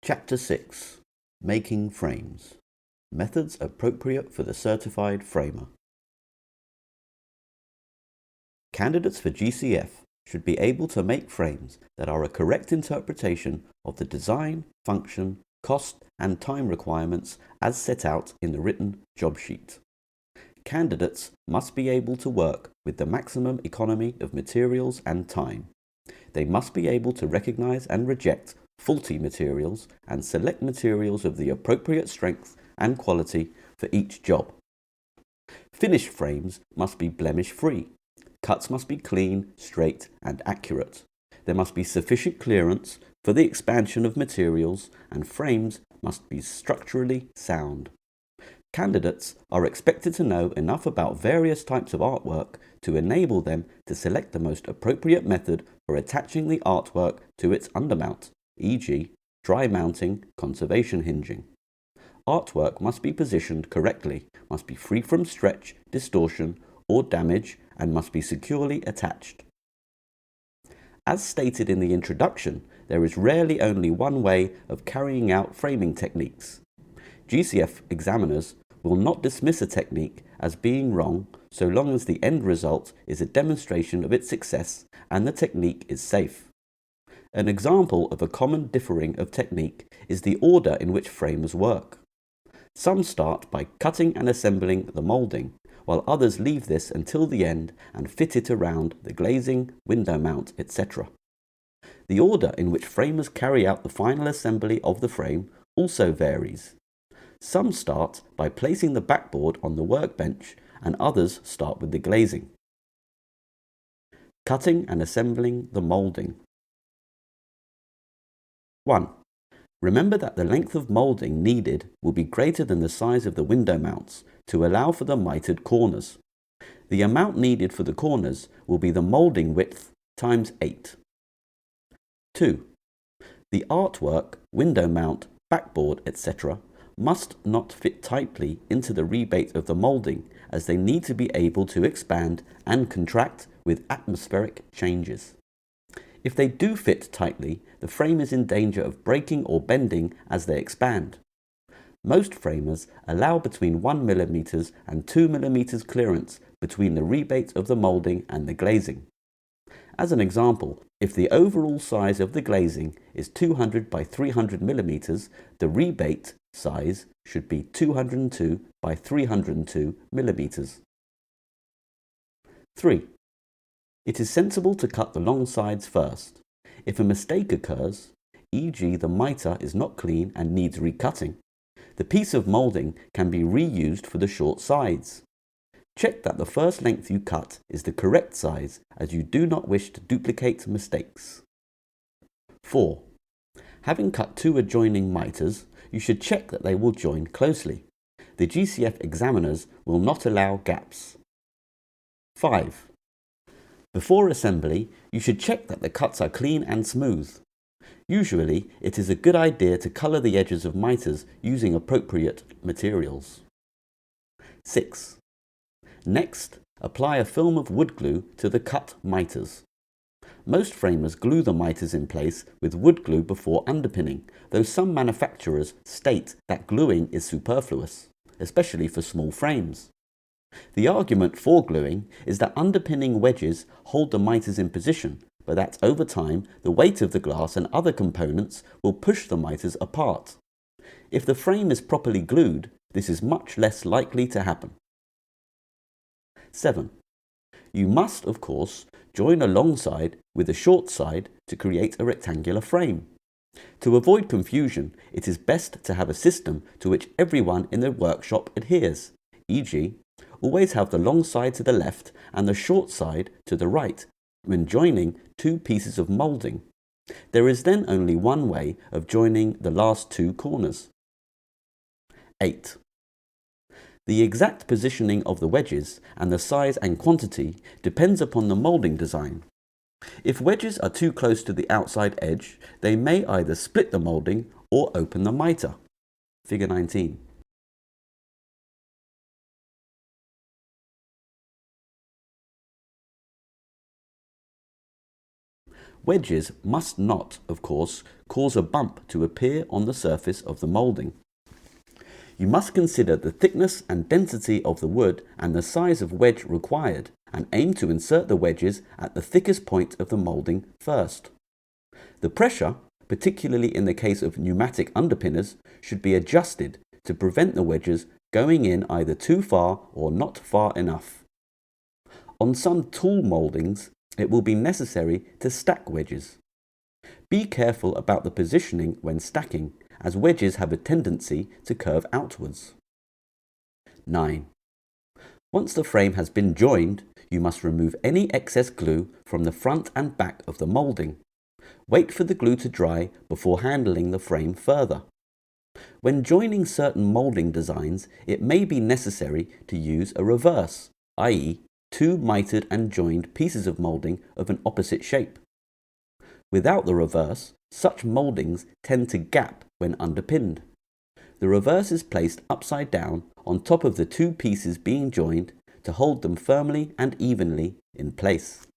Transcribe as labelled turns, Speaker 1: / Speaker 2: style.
Speaker 1: Chapter 6. Making Frames. Methods appropriate for the certified framer. Candidates for GCF should be able to make frames that are a correct interpretation of the design, function, cost and time requirements as set out in the written job sheet. Candidates must be able to work with the maximum economy of materials and time. They must be able to recognize and reject faulty materials and select materials of the appropriate strength and quality for each job. Finished frames must be blemish-free. Cuts must be clean, straight and accurate. There must be sufficient clearance for the expansion of materials and frames must be structurally sound. Candidates are expected to know enough about various types of artwork to enable them to select the most appropriate method for attaching the artwork to its undermount, e.g., dry mounting, conservation hinging. Artwork must be positioned correctly, must be free from stretch, distortion, or damage, and must be securely attached. As stated in the introduction, there is rarely only one way of carrying out framing techniques. GCF examiners will not dismiss a technique as being wrong so long as the end result is a demonstration of its success and the technique is safe. An example of a common differing of technique is the order in which framers work. Some start by cutting and assembling the moulding, while others leave this until the end and fit it around the glazing, window mount, etc. The order in which framers carry out the final assembly of the frame also varies. Some start by placing the backboard on the workbench and others start with the glazing. Cutting and assembling the moulding. 1. Remember that the length of moulding needed will be greater than the size of the window mounts to allow for the mitered corners. The amount needed for the corners will be the moulding width times 8. 2. The artwork, window mount, backboard, etc. must not fit tightly into the rebate of the moulding as they need to be able to expand and contract with atmospheric changes. If they do fit tightly, the frame is in danger of breaking or bending as they expand. Most framers allow between 1 mm and 2 mm clearance between the rebate of the moulding and the glazing. As an example, if the overall size of the glazing is 200 by 300 mm, the rebate size should be 202 by 302 mm. 3. It is sensible to cut the long sides first. If a mistake occurs, e.g. the mitre is not clean and needs recutting, the piece of moulding can be reused for the short sides. Check that the first length you cut is the correct size as you do not wish to duplicate mistakes. 4. Having cut 2 adjoining mitres, you should check that they will join closely. The GCF examiners will not allow gaps. 5. Before assembly, you should check that the cuts are clean and smooth. Usually, it is a good idea to colour the edges of mitres using appropriate materials. 6. Next, apply a film of wood glue to the cut mitres. Most framers glue the mitres in place with wood glue before underpinning, though some manufacturers state that gluing is superfluous, especially for small frames. The argument for gluing is that underpinning wedges hold the mitres in position, but that over time the weight of the glass and other components will push the mitres apart. If the frame is properly glued, this is much less likely to happen. 7. You must, of course, join a long side with a short side to create a rectangular frame. To avoid confusion, it is best to have a system to which everyone in the workshop adheres, e.g., always have the long side to the left and the short side to the right when joining 2 pieces of moulding. There is then only one way of joining the last 2 corners. 8. The exact positioning of the wedges and the size and quantity depends upon the moulding design. If wedges are too close to the outside edge, they may either split the moulding or open the mitre. Figure 19. Wedges must not, of course, cause a bump to appear on the surface of the moulding. You must consider the thickness and density of the wood and the size of wedge required, and aim to insert the wedges at the thickest point of the moulding first. The pressure, particularly in the case of pneumatic underpinners, should be adjusted to prevent the wedges going in either too far or not far enough. On some tool mouldings, it will be necessary to stack wedges. Be careful about the positioning when stacking, as wedges have a tendency to curve outwards. 9. Once the frame has been joined, you must remove any excess glue from the front and back of the moulding. Wait for the glue to dry before handling the frame further. When joining certain moulding designs, it may be necessary to use a reverse, i.e., two mitered and joined pieces of moulding of an opposite shape. Without the reverse, such mouldings tend to gap when underpinned. The reverse is placed upside down on top of the two pieces being joined to hold them firmly and evenly in place.